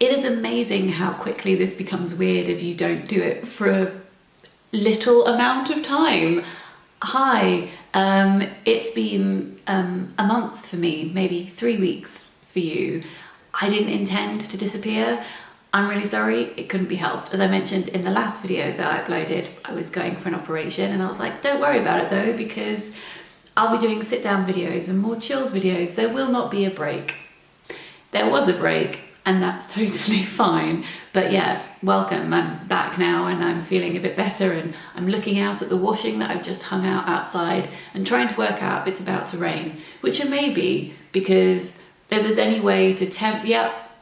it is amazing how quickly this becomes weird if you don't do it for a little amount of time. Hi, it's been a month for me, maybe 3 weeks for you. I didn't intend to disappear. I'm really sorry, it couldn't be helped. As I mentioned in the last video that I uploaded, I was going for an operation and I was like, don't worry about it though, because I'll be doing sit down videos and more chilled videos. There will not be a break. There was a break and that's totally fine. But yeah, welcome, I'm back now and I'm feeling a bit better, and I'm looking out at the washing that I've just hung out outside and trying to work out if it's about to rain, which it may be, because if there's any way to tempt,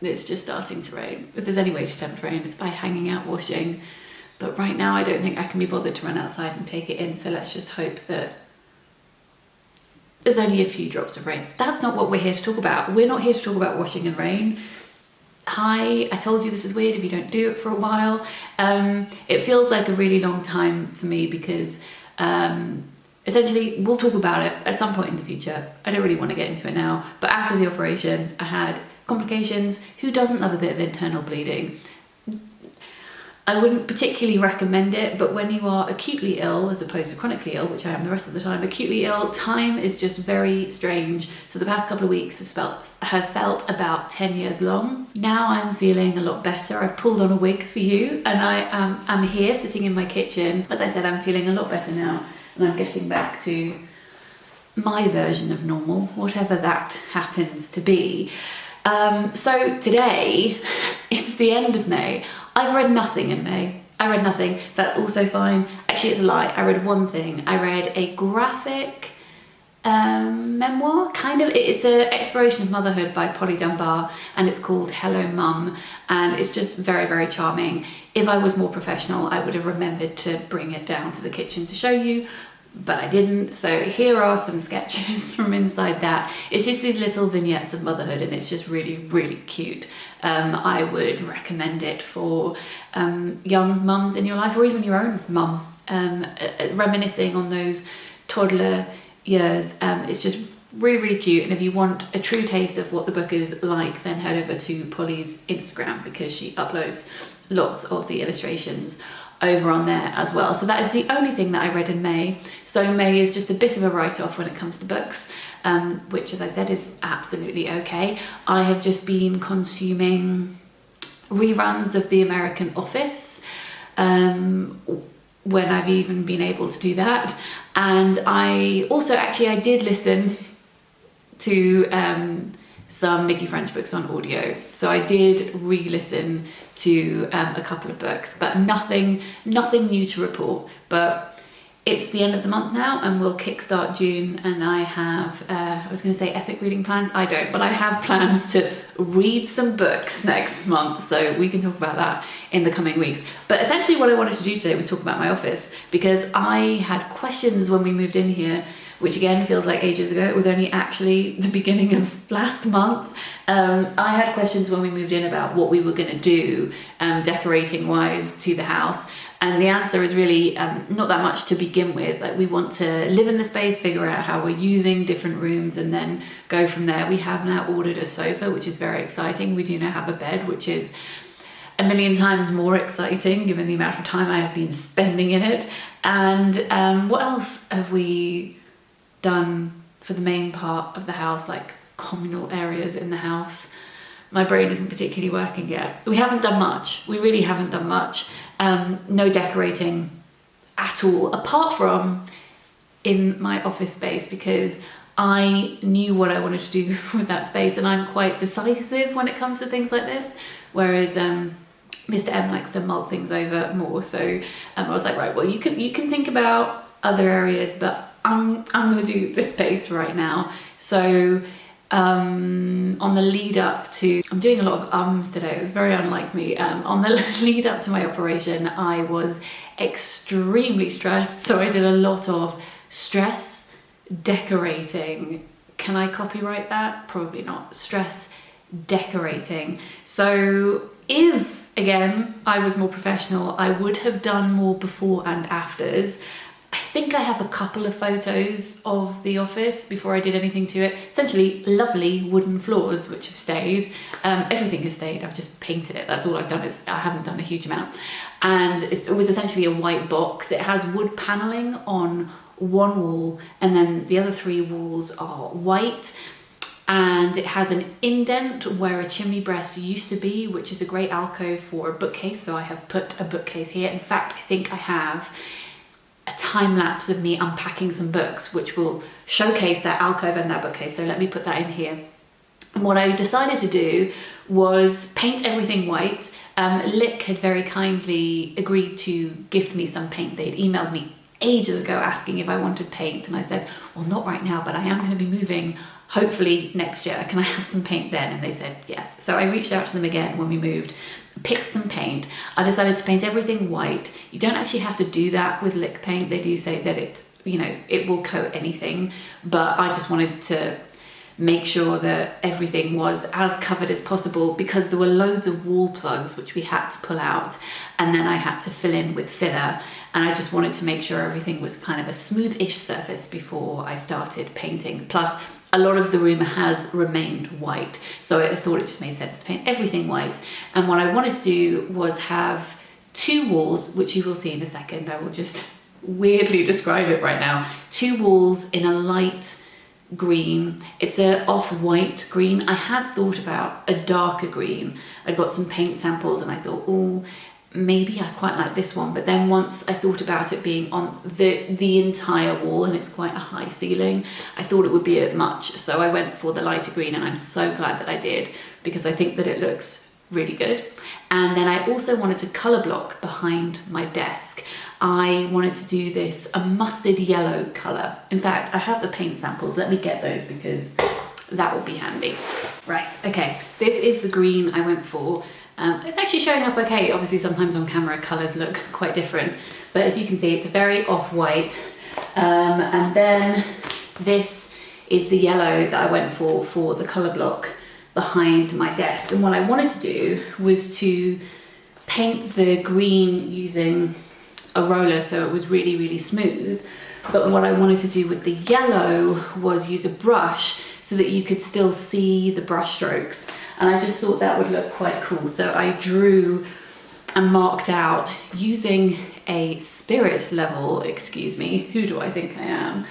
it's just starting to rain. If there's any way to tempt rain, it's by hanging out washing. But right now I don't think I can be bothered to run outside and take it in, so let's just hope that there's only a few drops of rain. That's not what we're here to talk about. We're not here to talk about washing and rain. Hi, I told you this is weird if you don't do it for a while. It feels like a really long time for me because essentially we'll talk about it at some point in the future. I don't really want to get into it now, but after the operation I had complications. Who doesn't love a bit of internal bleeding? I wouldn't particularly recommend it, but when you are acutely ill as opposed to chronically ill, which I am the rest of the time, acutely ill, time is just very strange. So the past couple of weeks have felt about 10 years long. Now I'm feeling a lot better. I've pulled on a wig for you and I'm here sitting in my kitchen. As I said, I'm feeling a lot better now and I'm getting back to my version of normal, whatever that happens to be. So today, it's the end of May. I've read nothing in May. I read nothing. That's also fine. Actually, it's a lie. I read one thing. I read a graphic memoir, kind of. It's an exploration of motherhood by Dunbar, and it's called Hello Mum, and it's just very, very charming. If I was more professional, I would have remembered to bring it down to the kitchen to show you, but I didn't. So here are some sketches from inside that. It's just these little vignettes of motherhood and it's just really, really cute. I would recommend it for young mums in your life, or even your own mum, reminiscing on those toddler years. It's just really, really cute. And if you want a true taste of what the book is like, then head over to Polly's Instagram because she uploads lots of the illustrations over on there as well. So that is the only thing that I read in May. So May is just a bit of a write-off when it comes to books, which, as I said, is absolutely okay. I have just been consuming reruns of The American Office, when I've even been able to do that. And I also, actually, I did listen to some Mickey French books on audio. So I did re-listen to a couple of books, but nothing new to report. But it's the end of the month now and we'll kickstart June, and I have, I was going to say epic reading plans. I don't, but I have plans to read some books next month, so we can talk about that in the coming weeks. But essentially what I wanted to do today was talk about my office, because I had questions when we moved in here, which again feels like ages ago. It was only actually the beginning of last month. I had questions when we moved in about what we were going to do decorating wise to the house, and the answer is really not that much to begin with. Like, we want to live in the space, figure out how we're using different rooms, and then go from there. We have now ordered a sofa, which is very exciting. We do now have a bed, which is a million times more exciting given the amount of time I have been spending in it. And what else have we done for the main part of the house, like communal areas in the house? My brain isn't particularly working yet. We haven't done much. We really haven't done much. No decorating at all, apart from in my office space, because I knew what I wanted to do with that space, and I'm quite decisive when it comes to things like this, whereas Mr. M likes to mull things over more. So I was like, right, well, you can think about other areas, but I'm going to do this space right now. So on the lead up to, I'm doing a lot of ums today, it's very unlike me. On the lead up to my operation, I was extremely stressed. So I did a lot of stress decorating. Can I copyright that? Probably not. Stress decorating. So if, again, I was more professional, I would have done more before and afters. I think I have a couple of photos of the office before I did anything to it. Essentially lovely wooden floors which have stayed. Everything has stayed, I've just painted it, that's all I've done. I haven't done a huge amount. And it was essentially a white box. It has wood paneling on one wall and then the other 3 walls are white. And it has an indent where a chimney breast used to be, which is a great alcove for a bookcase. So I have put a bookcase here. In fact, I think I have a time lapse of me unpacking some books, which will showcase that alcove and that bookcase. So let me put that in here. And what I decided to do was paint everything white. Lick had very kindly agreed to gift me some paint. They'd emailed me ages ago asking if I wanted paint. And I said, well, not right now, but I am going to be moving hopefully next year. Can I have some paint then? And they said yes. So I reached out to them again when we moved, picked some paint. I decided to paint everything white. You don't actually have to do that with Lick paint. They do say that it will coat anything, but I just wanted to make sure that everything was as covered as possible because there were loads of wall plugs which we had to pull out and then I had to fill in with filler, and I just wanted to make sure everything was kind of a smooth-ish surface before I started painting. Plus a lot of the room has remained white, so I thought it just made sense to paint everything white. And what I wanted to do was have 2 walls, which you will see in a second. I will just weirdly describe it right now. 2 walls in a light green. It's a off-white green. I had thought about a darker green. I'd got some paint samples and I thought, oh, maybe I quite like this one. But then once I thought about it being on the entire wall and it's quite a high ceiling, I thought it would be a bit much. So I went for the lighter green, and I'm so glad that I did because I think that it looks really good. And then I also wanted to color block behind my desk. I wanted to do this a mustard yellow color. In fact, I have the paint samples. Let me get those because that will be handy. Right, okay, this is the green I went for. It's actually showing up okay. Obviously, sometimes on camera, colors look quite different. But as you can see, it's a very off-white. And then this is the yellow that I went for the color block behind my desk. And what I wanted to do was to paint the green using a roller so it was really, really smooth. But what I wanted to do with the yellow was use a brush so that you could still see the brush strokes. And I just thought that would look quite cool. So I drew and marked out using a spirit level, excuse me, who do I think I am?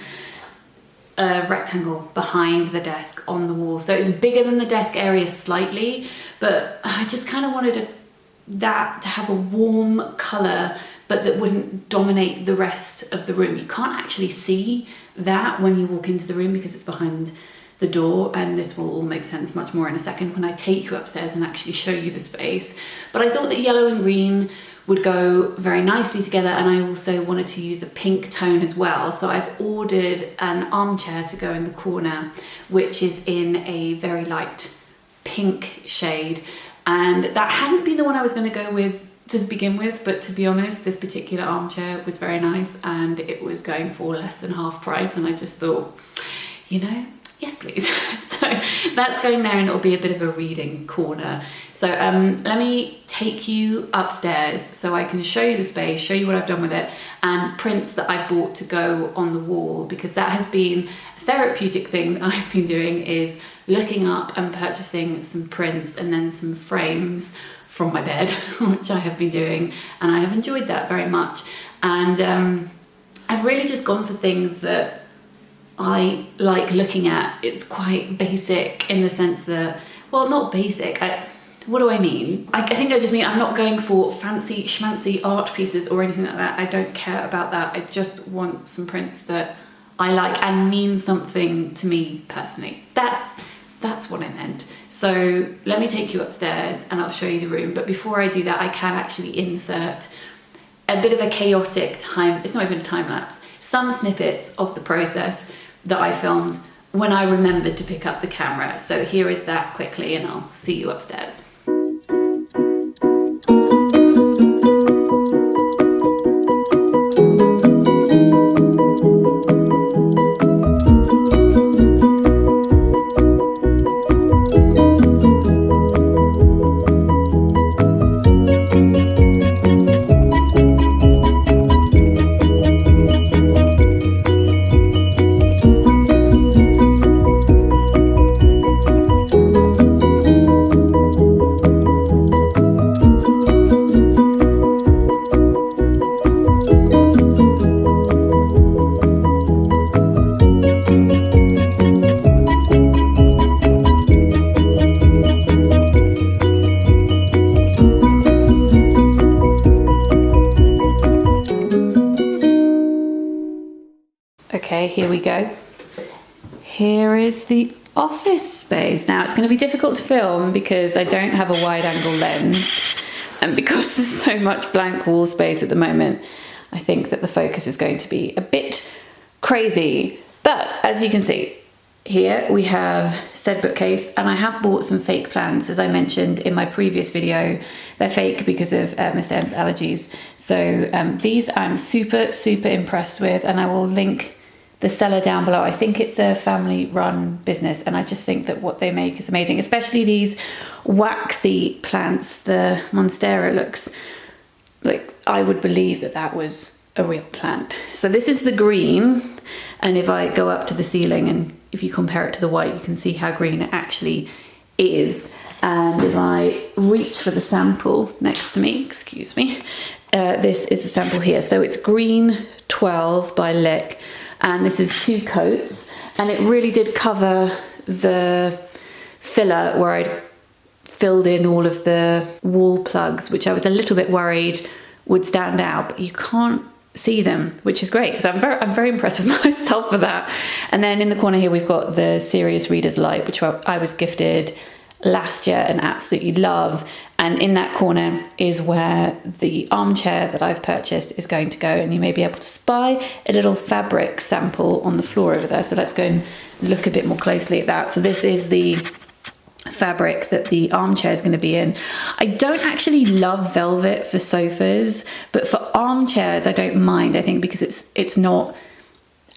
A rectangle behind the desk on the wall. So it's bigger than the desk area slightly, but I just kind of wanted that to have a warm color, but that wouldn't dominate the rest of the room. You can't actually see that when you walk into the room because it's behind the door, and this will all make sense much more in a second when I take you upstairs and actually show you the space. But I thought that yellow and green would go very nicely together, and I also wanted to use a pink tone as well. So I've ordered an armchair to go in the corner, which is in a very light pink shade. And that hadn't been the one I was going to go with to begin with, but to be honest, this particular armchair was very nice and it was going for less than half price, and I just thought, you know, yes please. So that's going there, and it'll be a bit of a reading corner. So let me take you upstairs so I can show you the space, show you what I've done with it, and prints that I've bought to go on the wall, because that has been a therapeutic thing that I've been doing, is looking up and purchasing some prints and then some frames from my bed, which I have been doing, and I have enjoyed that very much. And I've really just gone for things that I like looking at. It's quite basic in the sense that, well, not basic, what do I mean? I think I just mean I'm not going for fancy schmancy art pieces or anything like that. I don't care about that. I just want some prints that I like and mean something to me personally. That's what I meant. So let me take you upstairs and I'll show you the room. But before I do that, I can actually insert a bit of a chaotic time, it's not even a time lapse, some snippets of the process that I filmed when I remembered to pick up the camera. So here is that quickly, and I'll see you upstairs. Okay, here we go. Here is the office space. Now it's going to be difficult to film because I don't have a wide angle lens, and because there's so much blank wall space at the moment, I think that the focus is going to be a bit crazy. But as you can see, here we have said bookcase, and I have bought some fake plants, as I mentioned in my previous video. They're fake because of Mr. M's allergies. So these I'm super impressed with, and I will link the seller down below. I think it's a family run business, and I just think that what they make is amazing, especially these waxy plants. The Monstera looks like I would believe that that was a real plant. So this is the green, and if I go up to the ceiling and if you compare it to the white, you can see how green it actually is. And if I reach for the sample next to me, excuse me, this is the sample here. So it's green 12 by Lick, and this is 2 coats, and it really did cover the filler where I'd filled in all of the wall plugs, which I was a little bit worried would stand out, but you can't see them, which is great. So I'm very impressed with myself for that. And then in the corner here, we've got the Serious Reader's Light, which I was gifted last year and absolutely love. And in that corner is where the armchair that I've purchased is going to go. And you may be able to spy a little fabric sample on the floor over there. So let's go and look a bit more closely at that. So this is the fabric that the armchair is going to be in. I don't actually love velvet for sofas, but for armchairs I don't mind, I think, because it's not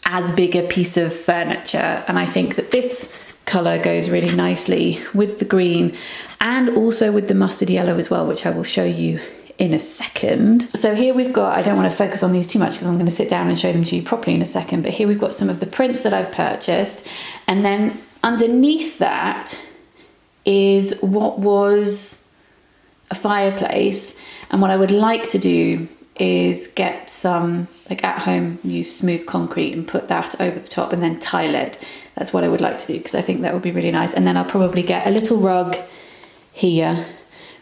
as big a piece of furniture, and I think that this colour goes really nicely with the green and also with the mustard yellow as well, which I will show you in a second. So here we've got, I don't want to focus on these too much because I'm going to sit down and show them to you properly in a second, but here we've got some of the prints that I've purchased, and then underneath that is what was a fireplace. And what I would like to do is get some, like at home, use smooth concrete and put that over the top and then tile it. That's what I would like to do, because I think that would be really nice. And then I'll probably get a little rug here,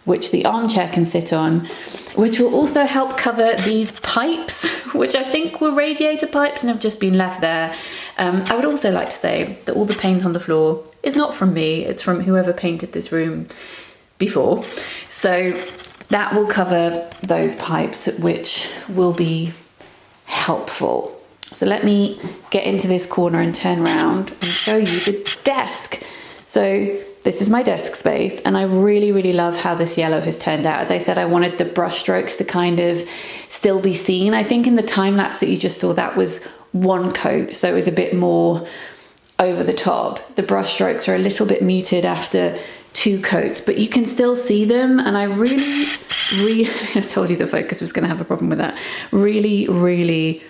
which the armchair can sit on, which will also help cover these pipes, which I think were radiator pipes and have just been left there. I would also like to say that all the paint on the floor is not from me, it's from whoever painted this room before. So that will cover those pipes, which will be helpful. So let me get into this corner and turn around and show you the desk. So this is my desk space, and I really love how this yellow has turned out. As I said, I wanted the brush strokes to kind of still be seen. I think in the time lapse that you just saw, that was 1 coat, so it was a bit more over the top. The brush strokes are a little bit muted after 2 coats, but you can still see them, and I really I told you the focus was going to have a problem with that. Really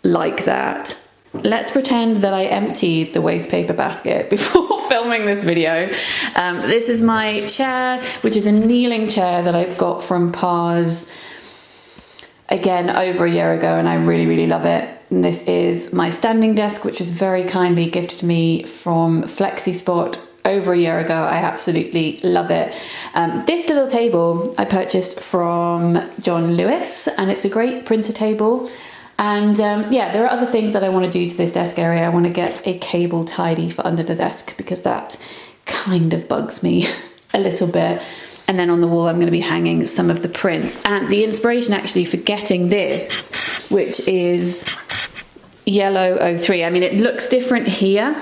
like that. Let's pretend that I emptied the waste paper basket before filming this video. This is my chair, which is a kneeling chair that I've got from Pars, again, over a year ago, and I really love it. And this is my standing desk, which was very kindly gifted to me from FlexiSpot over a year ago. I absolutely love it. This little table I purchased from John Lewis, and it's a great printer table. And yeah, there are other things that I want to do to this desk area. I want to get a cable tidy for under the desk, because that kind of bugs me a little bit. And then on the wall, I'm going to be hanging some of the prints. And the inspiration actually for getting this, which is Yellow 03. I mean, it looks different here,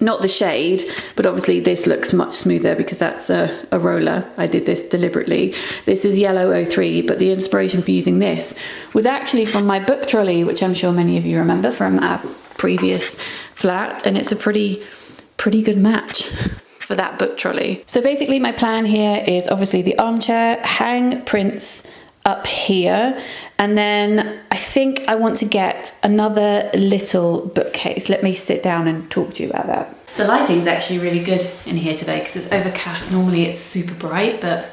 not the shade, but obviously this looks much smoother because that's a roller. I did this deliberately. This is Yellow 03, but the inspiration for using this was actually from my book trolley, which I'm sure many of you remember from our previous flat, and it's a pretty good match for that book trolley. So basically my plan here is obviously the armchair, hang prints up here, and then I think I want to get another little bookcase. Let me sit down and talk to you about that. The lighting's actually really good in here today because it's overcast. Normally it's super bright, but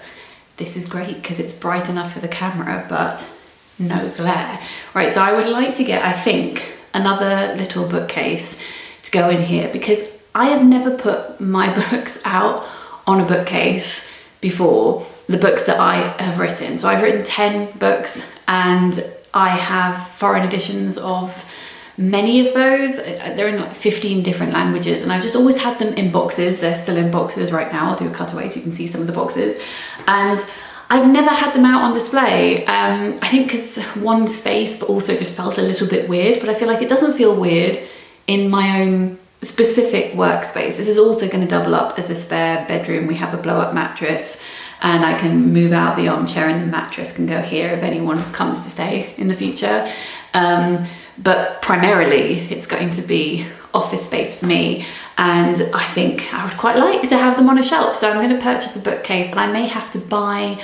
this is great because it's bright enough for the camera, but no glare. Right, so I would like to get, I think, another little bookcase to go in here, because I have never put my books out on a bookcase before, the books that I have written. So I've written 10 books, and I have foreign editions of many of those. They're in like 15 different languages, and I've just always had them in boxes. They're still in boxes right now. I'll do a cutaway so you can see some of the boxes. And I've never had them out on display. I think because one space, but also just felt a little bit weird, but I feel like it doesn't feel weird in my own specific workspace. This is also going to double up as a spare bedroom. We have a blow up mattress, and I can move out the armchair and the mattress can go here if anyone comes to stay in the future. But primarily it's going to be office space for me, and I think I would quite like to have them on a shelf. So I'm going to purchase a bookcase, and I may have to buy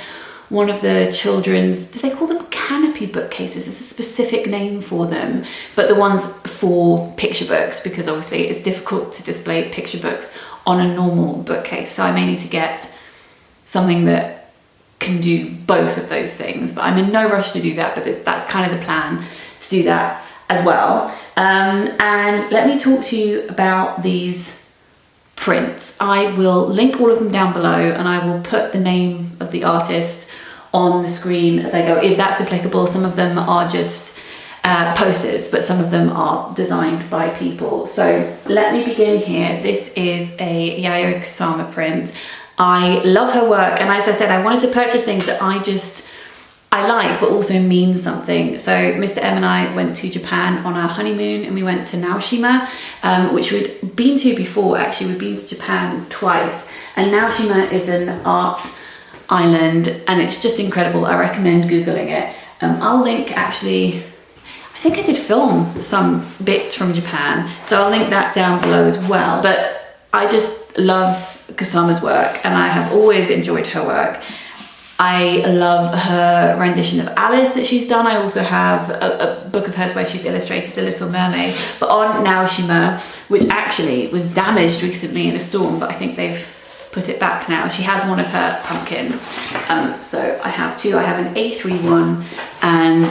one of the children's, do they call them canopy bookcases? There's a specific name for them, but the ones for picture books, because obviously it's difficult to display picture books on a normal bookcase. So I may need to get something that can do both of those things, but I'm in no rush to do that, but that's kind of the plan, to do that as well. And let me talk to you about these prints. I will link all of them down below, and I will put the name of the artist on the screen as I go, if that's applicable. Some of them are just posters, but some of them are designed by people. So let me begin here. This is a Yayoi Kusama print. I love her work, and as I said, I wanted to purchase things that I like, but also mean something. So Mr. M and I went to Japan on our honeymoon, and we went to Naoshima, which we'd been to before. Actually, we've been to Japan twice, and Naoshima is an art island, and it's just incredible. I recommend Googling it. I'll link, actually, I think I did film some bits from Japan, so I'll link that down below as well. But I just love Kusama's work, and I have always enjoyed her work. I love her rendition of Alice that she's done. I also have a book of hers where she's illustrated The Little Mermaid. But on Naoshima, which actually was damaged recently in a storm, but I think they've put it back now. She has one of her pumpkins. So I have two. I have an A3 one and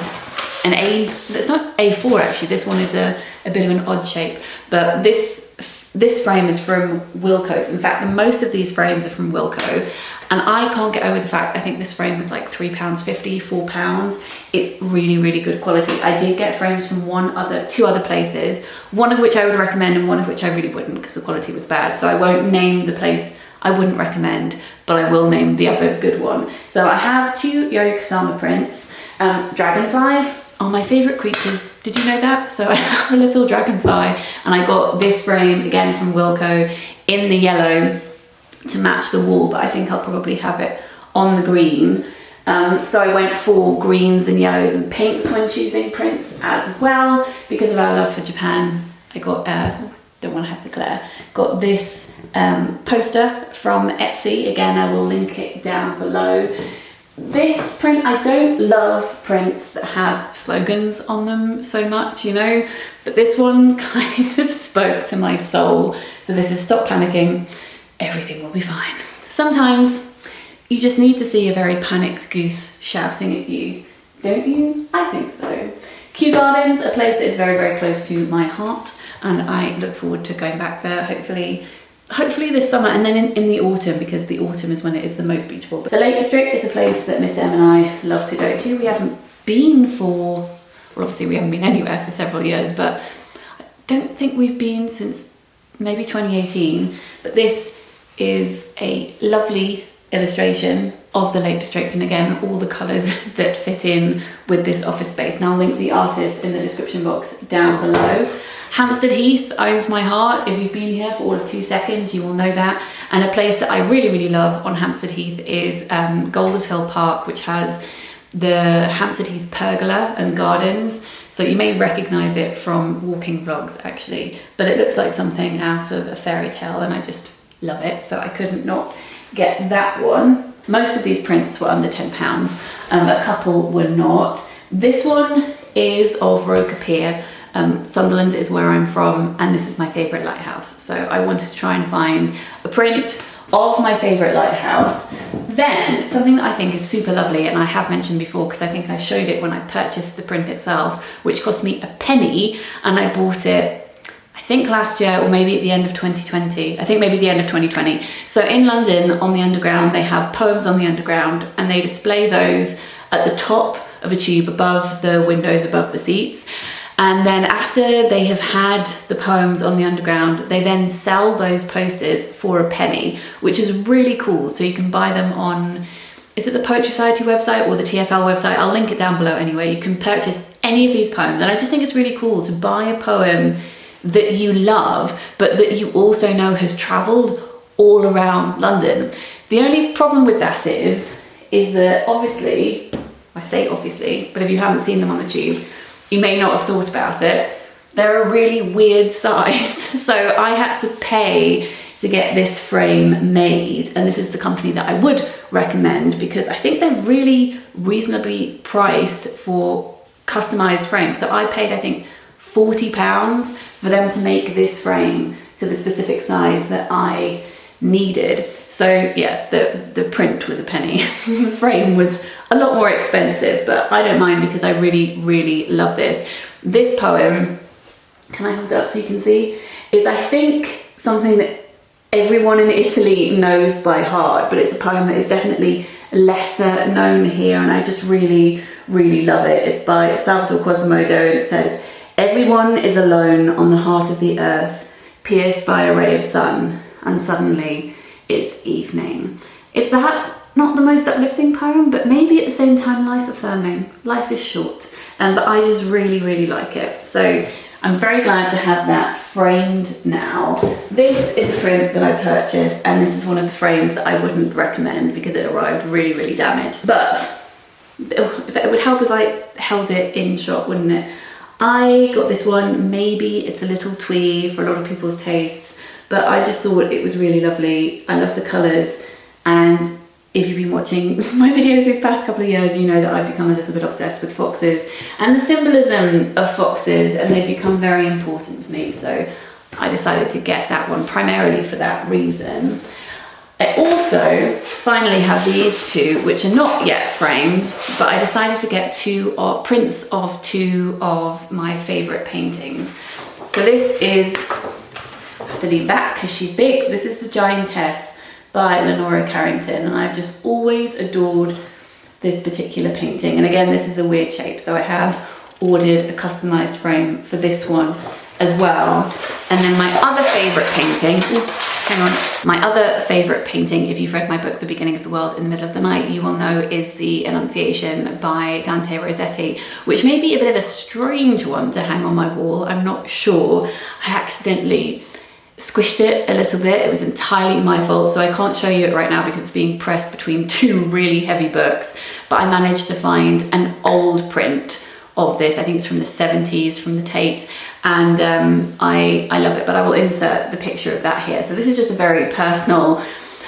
an A, that's not A4 actually. This one is a bit of an odd shape, but this frame is from Wilko's. In fact, most of these frames are from Wilko, and I can't get over the fact I think this frame was like £3.50, £4. It's really, really good quality. I did get frames from two other places, one of which I would recommend and one of which I really wouldn't because the quality was bad. So I won't name the place I wouldn't recommend, but I will name the other good one. So I have two Yayoi Kusama prints. Dragonflies are my favourite creatures. Did you know that? So I have a little dragonfly, and I got this frame again from Wilko in the yellow to match the wall, but I think I'll probably have it on the green. So I went for greens and yellows and pinks when choosing prints as well. Because of our love for Japan, I got, don't want to have the glare, got this poster from Etsy. Again, I will link it down below. This print, I don't love prints that have slogans on them so much, you know, but this one kind of spoke to my soul. So this is "Stop panicking, everything will be fine." Sometimes you just need to see a very panicked goose shouting at you, don't you? I think so. Kew Gardens, a place that is very, very close to my heart, and I look forward to going back there, hopefully this summer, and then in the autumn, because the autumn is when it is the most beautiful. But the Lake District is a place that Mr. M and I love to go to. We haven't been for, well, obviously we haven't been anywhere for several years, but I don't think we've been since maybe 2018. But this is a lovely illustration of the Lake District, and again, all the colours that fit in with this office space. And I'll link the artist in the description box down below. Hampstead Heath owns my heart. If you've been here for all of 2 seconds, you will know that. And a place that I really, really love on Hampstead Heath is Golders Hill Park, which has the Hampstead Heath pergola and gardens. So you may recognise it from walking vlogs actually, but it looks like something out of a fairy tale, and I just love it. So I couldn't not get that one. Most of these prints were under £10, a couple were not. This one is of Roker Pier. Sunderland is where I'm from, and this is my favourite lighthouse. So I wanted to try and find a print of my favourite lighthouse. Then something that I think is super lovely, and I have mentioned before because I think I showed it when I purchased the print itself, which cost me a penny, and I bought it I think last year, or maybe at the end of 2020. I think maybe the end of 2020. So in London on the Underground, they have poems on the Underground, and they display those at the top of a tube above the windows, above the seats. And then after they have had the poems on the underground, they then sell those posters for a penny, which is really cool. So you can buy them on, is it the Poetry Society website or the TFL website? I'll link it down below anyway. You can purchase any of these poems. And I just think it's really cool to buy a poem that you love, but that you also know has travelled all around London. The only problem with that is that obviously, I say obviously, but if you haven't seen them on the tube, you may not have thought about it. They're a really weird size. So I had to pay to get this frame made. And this is the company that I would recommend because I think they're really reasonably priced for customized frames. So I paid, I think, £40 for them to make this frame to the specific size that I needed. So yeah, the print was a penny. The frame was a lot more expensive, but I don't mind because I really, really love this. This poem, can I hold it up so you can see, is I think something that everyone in Italy knows by heart, but it's a poem that is definitely lesser known here, and I just really, really love it. It's by Salvatore Quasimodo, and it says, "Everyone is alone on the heart of the earth, pierced by a ray of sun, and suddenly it's evening." It's perhaps not the most uplifting poem, but maybe at the same time life-affirming. Life is short, but I just really, really like it. So I'm very glad to have that framed now. This is a print that I purchased, and this is one of the frames that I wouldn't recommend because it arrived really, really damaged. But it would help if I held it in shot, wouldn't it? I got this one, maybe it's a little twee for a lot of people's tastes, but I just thought it was really lovely. I love the colours, and if you've been watching my videos these past couple of years, you know that I've become a little bit obsessed with foxes and the symbolism of foxes, and they've become very important to me. So I decided to get that one primarily for that reason. I also finally have these two, which are not yet framed, but I decided to get prints of two of my favourite paintings. So this is, I have to lean back because she's big. This is The Giantess by Lenora Carrington, and I've just always adored this particular painting. And again, this is a weird shape, so I have ordered a customized frame for this one as well. And then my other favorite painting, my other favorite painting, if you've read my book The Beginning of the World in the Middle of the Night, you will know is the Annunciation by Dante Rossetti, which may be a bit of a strange one to hang on my wall. I'm not sure. I accidentally squished it a little bit. It was entirely my fault, so I can't show you it right now because it's being pressed between two really heavy books. But I managed to find an old print of this. I think it's from the 70s, from the Tate, and I love it, but I will insert the picture of that here. So this is just a very personal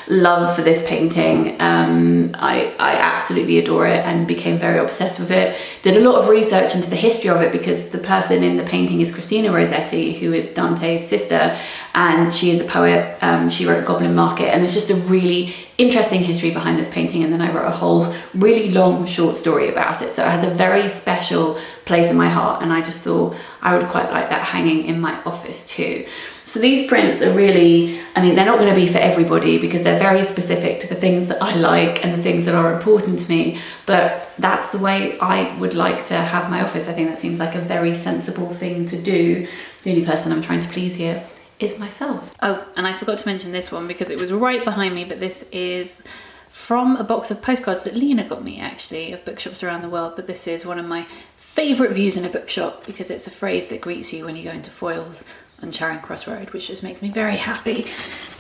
love for this painting. I absolutely adore it and became very obsessed with it. Did a lot of research into the history of it because the person in the painting is Christina Rossetti, who is Dante's sister, and she is a poet. She wrote Goblin Market, and there's just a really interesting history behind this painting, and then I wrote a whole really long short story about it. So it has a very special place in my heart, and I just thought I would quite like that hanging in my office too. So these prints are really, I mean, they're not going to be for everybody because they're very specific to the things that I like and the things that are important to me, but that's the way I would like to have my office. I think that seems like a very sensible thing to do. The only person I'm trying to please here is myself. Oh, and I forgot to mention this one because it was right behind me, but this is from a box of postcards that Lena got me, actually, of bookshops around the world. But this is one of my favourite views in a bookshop because it's a phrase that greets you when you go into Foyles on Charing Cross Road, which just makes me very happy.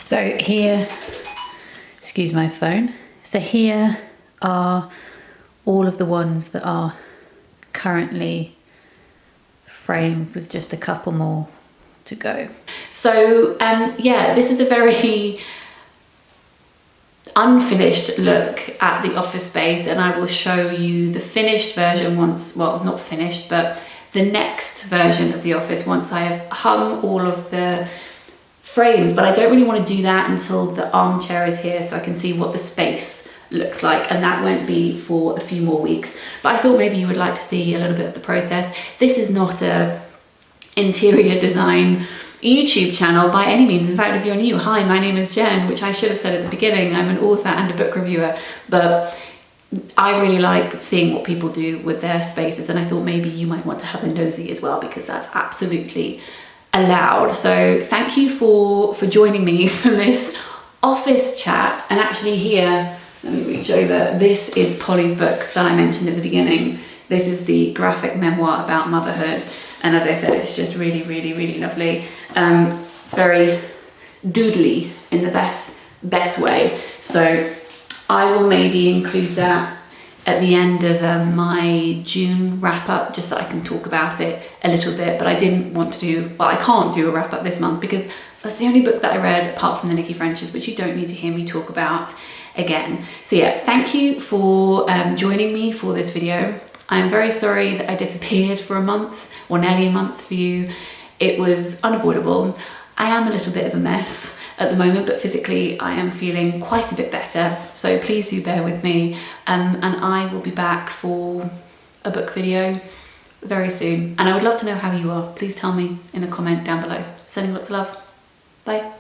So here, excuse my phone. So here are all of the ones that are currently framed with just a couple more to go. So yeah, this is a very unfinished look at the office space, and I will show you the finished version once, well, not finished, but the next version of the office once I have hung all of the frames. But I don't really want to do that until the armchair is here so I can see what the space looks like, and that won't be for a few more weeks. But I thought maybe you would like to see a little bit of the process. This is not a interior design YouTube channel by any means. In fact, if you're new, hi, my name is Jen, which I should have said at the beginning. I'm an author and a book reviewer, but I really like seeing what people do with their spaces, and I thought maybe you might want to have a nosy as well, because that's absolutely allowed. So thank you for joining me for this office chat. And actually here, let me reach over, this is Polly's book that I mentioned at the beginning. This is the graphic memoir about motherhood, and as I said, it's just really, really, really lovely. It's very doodly in the best way. So I will maybe include that at the end of my June wrap up, just so I can talk about it a little bit. But I didn't want to do, well, I can't do a wrap up this month because that's the only book that I read apart from the Nikki French's, which you don't need to hear me talk about again. So yeah, thank you for joining me for this video. I'm very sorry that I disappeared for a month, or nearly a month for you. It was unavoidable. I am a little bit of a mess at the moment, but physically I am feeling quite a bit better. So please do bear with me, and I will be back for a book video very soon. And I would love to know how you are. Please tell me in a comment down below. Sending lots of love. Bye.